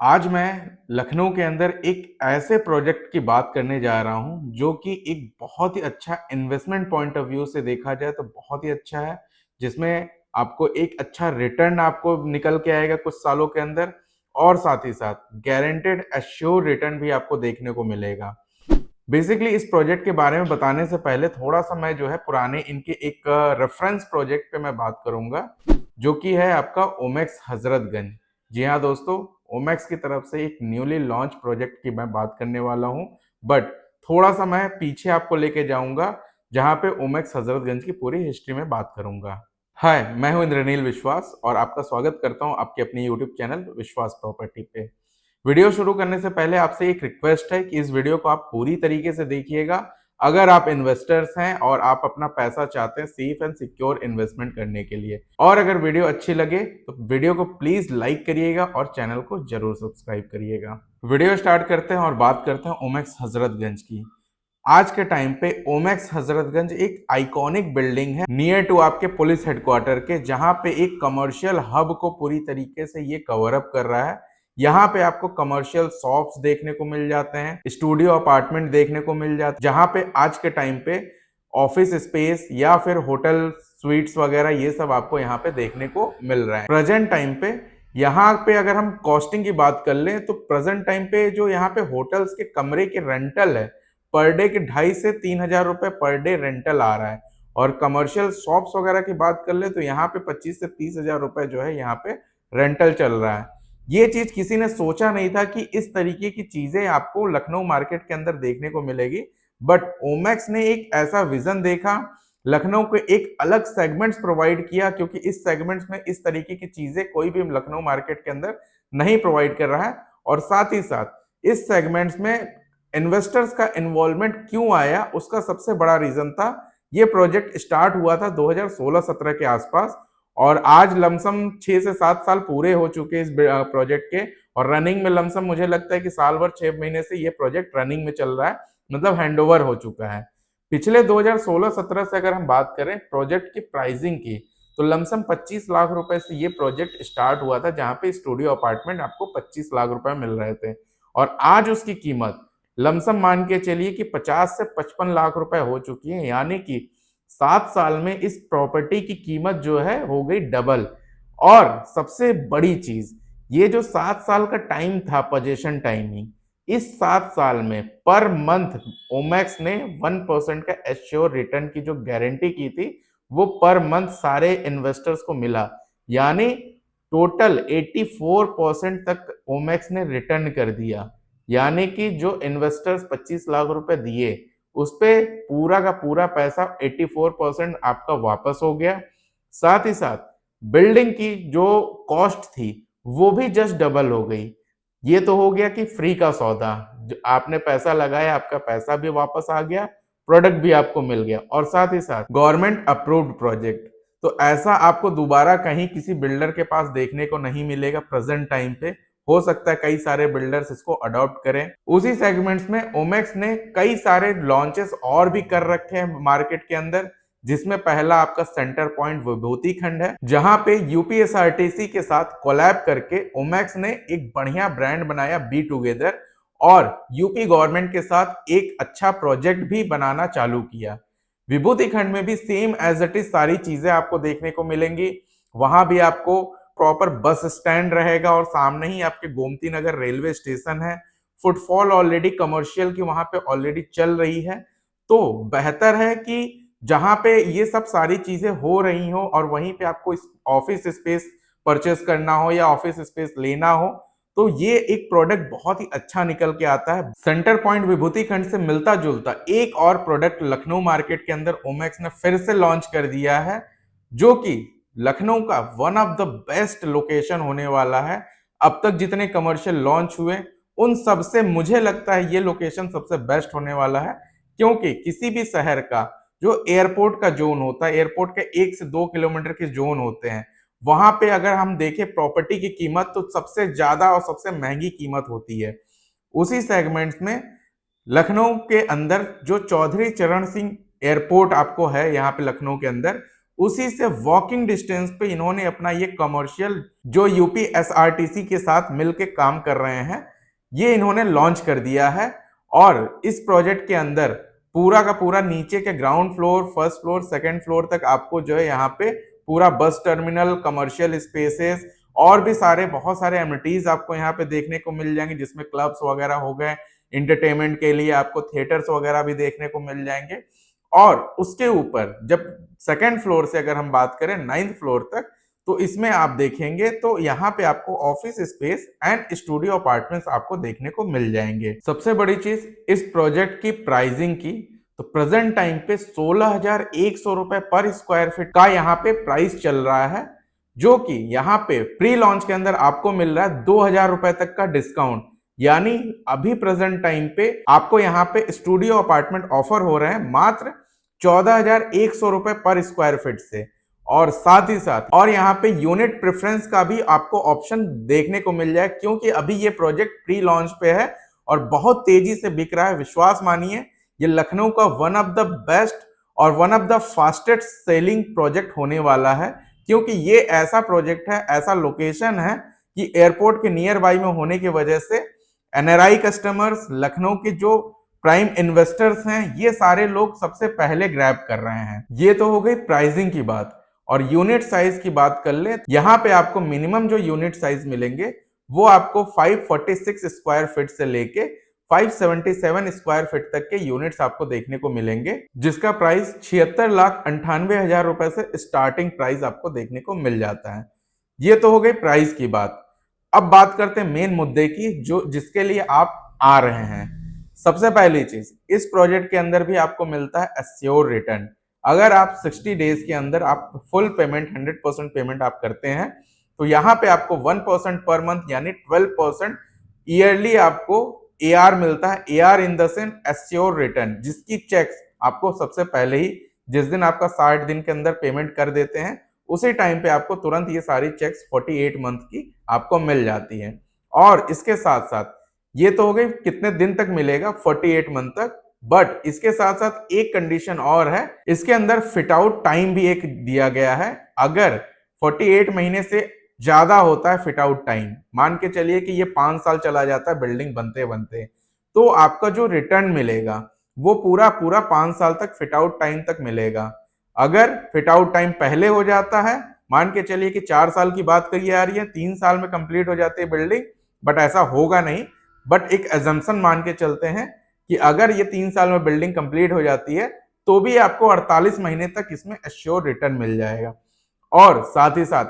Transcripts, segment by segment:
आज मैं लखनऊ के अंदर एक ऐसे प्रोजेक्ट की बात करने जा रहा हूं जो कि एक बहुत ही अच्छा इन्वेस्टमेंट पॉइंट ऑफ व्यू से देखा जाए तो बहुत ही अच्छा है, जिसमें आपको एक अच्छा रिटर्न आपको निकल के आएगा कुछ सालों के अंदर। और साथ ही साथ गारंटेड एश्योर रिटर्न भी आपको देखने को मिलेगा। बेसिकली इस प्रोजेक्ट के बारे में बताने से पहले थोड़ा सा मैं जो है पुराने इनके एक रेफरेंस प्रोजेक्ट पे मैं बात करूंगा, जो कि है आपका ओमेक्स हजरतगंज। जी हाँ दोस्तों, ओमेक्स की तरफ से एक न्यूली लॉन्च प्रोजेक्ट की मैं बात करने वाला हूं। बट थोड़ा सा मैं पीछे आपको लेके जाऊंगा, जहां पे ओमेक्स हजरतगंज की पूरी हिस्ट्री में बात करूंगा। हाय, मैं हूं इंद्रनील विश्वास और आपका स्वागत करता हूं आपके अपनी यूट्यूब चैनल विश्वास प्रॉपर्टी पे। वीडियो शुरू करने से पहले आपसे एक रिक्वेस्ट है कि इस वीडियो को आप पूरी तरीके से देखिएगा। अगर आप इन्वेस्टर्स हैं और आप अपना पैसा चाहते हैं सेफ एंड सिक्योर इन्वेस्टमेंट करने के लिए, और अगर वीडियो अच्छी लगे तो वीडियो को प्लीज लाइक करिएगा और चैनल को जरूर सब्सक्राइब करिएगा। वीडियो स्टार्ट करते हैं और बात करते हैं ओमेक्स हजरतगंज की। आज के टाइम पे ओमेक्स हजरतगंज एक आइकॉनिक बिल्डिंग है नियर टू आपके पुलिस हेडक्वार्टर के, जहां पे एक कमर्शियल हब को पूरी तरीके से ये कवर अप कर रहा है। यहाँ पे आपको कमर्शियल शॉप्स देखने को मिल जाते हैं, स्टूडियो अपार्टमेंट देखने को मिल जाते हैं, जहां पे आज के टाइम पे ऑफिस स्पेस या फिर होटल स्वीट्स वगैरह ये सब आपको यहाँ पे देखने को मिल रहा है। प्रेजेंट टाइम पे यहाँ पे अगर हम कॉस्टिंग की बात कर लें तो प्रेजेंट टाइम पे जो यहाँ पे होटल्स के कमरे के रेंटल है, पर डे के 2,500 से 3,000 रुपए पर डे रेंटल आ रहा है। और कमर्शियल शॉप्स वगैरह की बात कर ले तो यहाँ पे 25 से 30 हजार रुपए जो है यहाँ पे रेंटल चल रहा है। ये चीज किसी ने सोचा नहीं था कि इस तरीके की चीजें आपको लखनऊ मार्केट के अंदर देखने को मिलेगी। बट ओमेक्स ने एक ऐसा विजन देखा, लखनऊ को एक अलग सेगमेंट्स प्रोवाइड किया, क्योंकि इस सेगमेंट्स में इस तरीके की चीजें कोई भी लखनऊ मार्केट के अंदर नहीं प्रोवाइड कर रहा है। और साथ ही साथ इस सेगमेंट्स में इन्वेस्टर्स का इन्वॉल्वमेंट क्यों आया, उसका सबसे बड़ा रीजन था ये प्रोजेक्ट स्टार्ट हुआ था 2016-17 के आसपास, और आज लमसम 6 से 7 साल पूरे हो चुके इस प्रोजेक्ट के। और रनिंग में लमसम मुझे लगता है कि साल भर 6 महीने से ये प्रोजेक्ट रनिंग में चल रहा है, मतलब हैंडओवर हो चुका है। पिछले 2016-17 से अगर हम बात करें प्रोजेक्ट की प्राइसिंग की, तो लमसम 25 लाख रुपए से ये प्रोजेक्ट स्टार्ट हुआ था, जहां पे स्टूडियो अपार्टमेंट आपको 25 लाख रुपए मिल रहे थे। और आज उसकी कीमत लमसम मान के चलिए कि 50 से 55 लाख रुपए हो चुकी है, यानी कि 7 साल में इस प्रॉपर्टी की कीमत जो है हो गई डबल। और सबसे बड़ी चीज, ये जो 7 साल का टाइम था पोजीशन टाइमिंग, इस 7 साल में पर मंथ ओमेक्स ने 1% का एश्योर रिटर्न की जो गारंटी की थी वो पर मंथ सारे इन्वेस्टर्स को मिला। यानी टोटल 84% तक ओमेक्स ने रिटर्न कर दिया। यानी कि जो इन्वेस्टर्स 25 लाख रुपए दिए उस पे पूरा का पूरा पैसा 84% आपका वापस हो गया। साथ ही साथ बिल्डिंग की जो कॉस्ट थी वो भी जस्ट डबल हो गई। ये तो हो गया कि फ्री का सौदा, जो आपने पैसा लगाया आपका पैसा भी वापस आ गया, प्रोडक्ट भी आपको मिल गया, और साथ ही साथ गवर्नमेंट अप्रूव्ड प्रोजेक्ट। तो ऐसा आपको दोबारा कहीं किसी बिल्डर के पास देखने को नहीं मिलेगा प्रेजेंट टाइम पे। हो सकता है कई सारे बिल्डर्स इसको अडॉप्ट करें। उसी सेगमेंट्स में ओमेक्स ने कई सारे लॉन्चेस और भी कर रखे हैं मार्केट के अंदर, जिसमें पहला आपका सेंटर पॉइंट विभूति खंड है, जहां पे यूपीएसआरटीसी के साथ कोलैब करके ओमेक्स ने एक बढ़िया ब्रांड बनाया बी टुगेदर, और यूपी गवर्नमेंट के साथ एक अच्छा प्रोजेक्ट भी बनाना चालू किया। विभूति खंड में भी सेम एज इट इज सारी चीजें आपको देखने को मिलेंगी। वहां भी आपको प्रॉपर बस स्टैंड रहेगा और सामने ही आपके गोमती नगर रेलवे स्टेशन है। फुटफॉल ऑलरेडी कमर्शियल की वहां पे ऑलरेडी चल रही है। तो बेहतर है कि जहां पे ये सब सारी चीजें हो रही हो और वहीं पे आपको ऑफिस स्पेस परचेस करना हो या ऑफिस स्पेस लेना हो, तो ये एक प्रोडक्ट बहुत ही अच्छा निकल के आता है। सेंटर पॉइंट विभूति खंड से मिलता जुलता एक और प्रोडक्ट लखनऊ मार्केट के अंदर ओमेक्स ने फिर से लॉन्च कर दिया है, जो कि लखनऊ का one of the best location होने वाला है। अब तक जितने कमर्शियल लॉन्च हुए उन सब से मुझे लगता है ये लोकेशन सबसे बेस्ट होने वाला है, क्योंकि किसी भी शहर का जो एयरपोर्ट का जोन होता है, एयरपोर्ट के 1 से 2 किलोमीटर के जोन होते हैं, वहां पे अगर हम देखें प्रॉपर्टी की कीमत तो सबसे ज्यादा और सबसे महंगी कीमत होती है। उसी सेगमेंट्स में लखनऊ के अंदर जो चौधरी चरण सिंह एयरपोर्ट आपको है यहाँ पे लखनऊ के अंदर, उसी से वॉकिंग डिस्टेंस पे इन्होंने अपना ये कमर्शियल जो यूपी एसआरटीसी के साथ मिलके काम कर रहे हैं, ये इन्होंने लॉन्च कर दिया है। और इस प्रोजेक्ट के अंदर पूरा का पूरा नीचे के ground floor, first floor, second floor तक आपको जो है यहाँ पे पूरा बस टर्मिनल, कमर्शियल स्पेसेस और भी सारे बहुत सारे एमिनिटीज आपको यहाँ पे देखने को मिल जाएंगे, जिसमें क्लब्स वगैरह हो गए, इंटरटेनमेंट के लिए आपको थिएटर्स वगैरह भी देखने को मिल जाएंगे। और उसके ऊपर जब सेकंड फ्लोर से अगर हम बात करें 9th फ्लोर तक, तो इसमें आप देखेंगे तो यहाँ पे आपको office space and studio apartments आपको देखने को मिल जाएंगे। सबसे बड़ी चीज इस प्रोजेक्ट की प्राइसिंग की, तो प्रेजेंट टाइम पे 16,100 रुपए पर स्क्वायर फीट का यहाँ पे प्राइस चल रहा है, जो कि यहाँ पे प्री लॉन्च के अंदर आपको मिल रहा है 2,000 रुपए तक का डिस्काउंट। यानी अभी प्रेजेंट टाइम पे आपको यहाँ पे स्टूडियो अपार्टमेंट ऑफर हो रहे हैं मात्र 14,100 रुपए पर स्क्वायर फीट से। और साथ ही साथ और यहाँ पे यूनिट प्रेफरेंस का भी आपको ऑप्शन देखने को मिल जाए, क्योंकि अभी ये प्रोजेक्ट प्री लॉन्च पे है और बहुत तेजी से बिक रहा है। विश्वास मानिए ये लखनऊ का वन ऑफ द बेस्ट और one of the fastest selling project होने वाला है, क्योंकि ये ऐसा प्रोजेक्ट है, ऐसा लोकेशन है कि एयरपोर्ट के नियर बाई में होने की वजह से एनआरआई कस्टमर्स, लखनऊ के जो प्राइम इन्वेस्टर्स हैं, ये सारे लोग सबसे पहले ग्रैब कर रहे हैं। ये तो हो गई प्राइसिंग की बात। और यूनिट साइज की बात कर ले, यहाँ पे आपको मिनिमम जो यूनिट साइज मिलेंगे वो आपको 546 स्क्वायर फीट से लेके 577 स्क्वायर फीट तक के यूनिट्स आपको देखने को मिलेंगे, जिसका प्राइस 76,98,000 रुपए से स्टार्टिंग प्राइस आपको देखने को मिल जाता है। ये तो हो गई प्राइस की बात। अब बात करते हैं मेन मुद्दे की, जो जिसके लिए आप आ रहे हैं। सबसे पहली चीज, इस प्रोजेक्ट के अंदर भी आपको मिलता है एश्योर रिटर्न। अगर आप 60 डेज के अंदर आप फुल पेमेंट 100% पेमेंट आप करते हैं, तो यहाँ पे आपको 1% पर मंथ यानी 12% ईयरली आपको एआर मिलता है। AR in the sense assure return, जिसकी चेक्स आपको सबसे पहले ही जिस दिन आपका 60 दिन के अंदर पेमेंट कर देते हैं, उसी टाइम पे आपको तुरंत ये सारी चेक्स 48 मंथ की आपको मिल जाती है। और इसके साथ साथ ये तो हो गई कितने दिन तक मिलेगा, 48 मंथ तक। बट इसके साथ साथ एक कंडीशन और है, इसके अंदर फिट आउट टाइम भी एक दिया गया है। अगर 48 महीने से ज्यादा होता है फिट आउट टाइम, मान के चलिए कि ये 5 साल चला जाता है बिल्डिंग बनते बनते, तो आपका जो रिटर्न मिलेगा वो पूरा पूरा 5 साल तक फिट आउट टाइम तक मिलेगा। अगर फिट आउट टाइम पहले हो जाता है, मान के चलिए कि 4 साल की बात करिए आ रही है, 3 साल में कंप्लीट हो जाती है बिल्डिंग, बट ऐसा होगा नहीं। बट एक एजम्पशन मान के चलते हैं कि अगर ये 3 साल में बिल्डिंग कंप्लीट हो जाती है, तो भी आपको 48 महीने तक इसमें एश्योर रिटर्न मिल जाएगा। और साथ ही साथ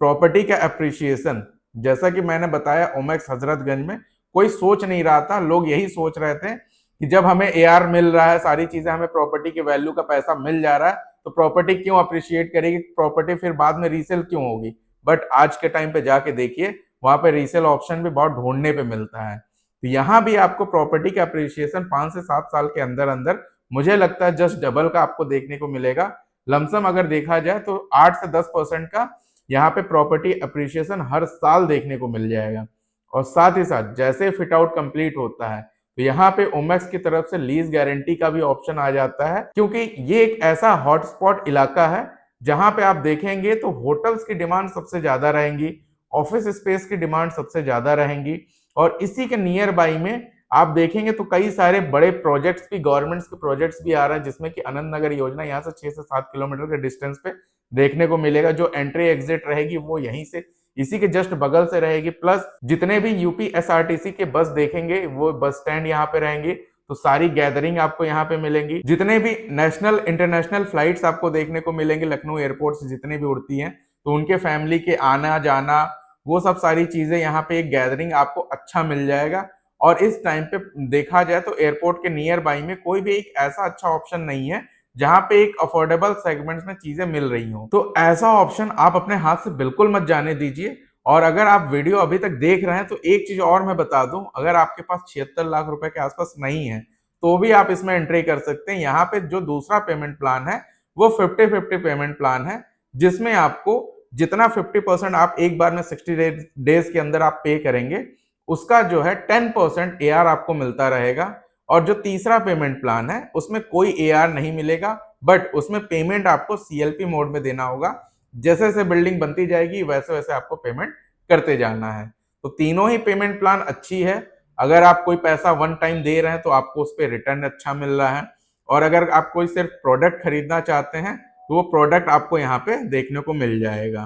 प्रॉपर्टी का एप्रिसिएशन, जैसा कि मैंने बताया ओमेक्स हजरतगंज में कोई सोच नहीं रहा था, लोग यही सोच रहे थे कि जब हमें एआर मिल रहा है, सारी चीजें हमें प्रॉपर्टी के वैल्यू का पैसा मिल जा रहा है, तो प्रॉपर्टी क्यों अप्रिशिएट करेगी, प्रॉपर्टी फिर बाद में रीसेल क्यों होगी। बट आज के टाइम पे जाके देखिए, वहां पे रीसेल ऑप्शन भी बहुत ढूंढने पे मिलता है। तो यहाँ भी आपको प्रॉपर्टी का अप्रिशिएशन 5 से 7 साल के अंदर अंदर मुझे लगता है जस्ट डबल का आपको देखने को मिलेगा। लमसम अगर देखा जाए तो 8 से 10% का यहाँ पे प्रॉपर्टी अप्रिशिएशन हर साल देखने को मिल जाएगा। और साथ ही साथ जैसे फिट आउट कंप्लीट होता है, तो यहाँ पे ओमेक्स की तरफ से लीज गारंटी का भी ऑप्शन आ जाता है, क्योंकि ये एक ऐसा हॉटस्पॉट इलाका है जहां पे आप देखेंगे तो होटल्स की डिमांड सबसे ज्यादा रहेंगी, ऑफिस स्पेस की डिमांड सबसे ज्यादा रहेंगी। और इसी के नियर बाई में आप देखेंगे तो कई सारे बड़े प्रोजेक्ट्स भी, गवर्नमेंट्स के प्रोजेक्ट्स भी आ रहे हैं, जिसमें कि आनंद नगर योजना यहाँ से 6 से 7 किलोमीटर के डिस्टेंस पे देखने को मिलेगा। जो एंट्री एग्जिट रहेगी वो यहीं से, इसी के जस्ट बगल से रहेगी। प्लस जितने भी यूपी एसआरटीसी के बस देखेंगे वो बस स्टैंड यहाँ पे रहेंगे, तो सारी गैदरिंग आपको यहाँ पे मिलेंगी। जितने भी नेशनल इंटरनेशनल फ्लाइट्स आपको देखने को मिलेंगे लखनऊ एयरपोर्ट से, जितने भी उड़ती हैं, तो उनके फैमिली के आना जाना, वो सब सारी चीजें यहाँ पे एक गैदरिंग आपको अच्छा मिल जाएगा। और इस टाइम पे देखा जाए तो एयरपोर्ट के नियर बाई में कोई भी एक ऐसा अच्छा ऑप्शन नहीं है जहां पे एक अफोर्डेबल सेगमेंट्स में चीजें मिल रही हो। तो ऐसा ऑप्शन आप अपने हाथ से बिल्कुल मत जाने दीजिए। और अगर आप वीडियो अभी तक देख रहे हैं तो एक चीज और मैं बता दूं, अगर आपके पास 76 लाख रुपए के आसपास नहीं है तो भी आप इसमें एंट्री कर सकते हैं। यहाँ पे जो दूसरा पेमेंट प्लान है वो 50-50 पेमेंट प्लान है, जिसमें आपको जितना 50% आप एक बार में 60 डेज के अंदर आप पे करेंगे, उसका जो है 10% एआर आपको मिलता रहेगा। और जो तीसरा पेमेंट प्लान है उसमें कोई एआर नहीं मिलेगा, बट उसमें पेमेंट आपको सीएलपी मोड में देना होगा। जैसे जैसे बिल्डिंग बनती जाएगी वैसे वैसे आपको पेमेंट करते जाना है। तो तीनों ही पेमेंट प्लान अच्छी है। अगर आप कोई पैसा वन टाइम दे रहे हैं तो आपको उस पर रिटर्न अच्छा मिल रहा है, और अगर आप कोई सिर्फ प्रोडक्ट खरीदना चाहते हैं तो वो प्रोडक्ट आपको यहाँ पे देखने को मिल जाएगा।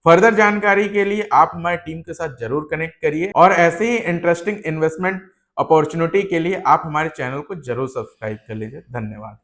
फर्दर जानकारी के लिए आप हमारी टीम के साथ जरूर कनेक्ट करिए, और ऐसे ही इंटरेस्टिंग इन्वेस्टमेंट अपॉर्चुनिटी के लिए आप हमारे चैनल को जरूर सब्सक्राइब कर लीजिए। धन्यवाद।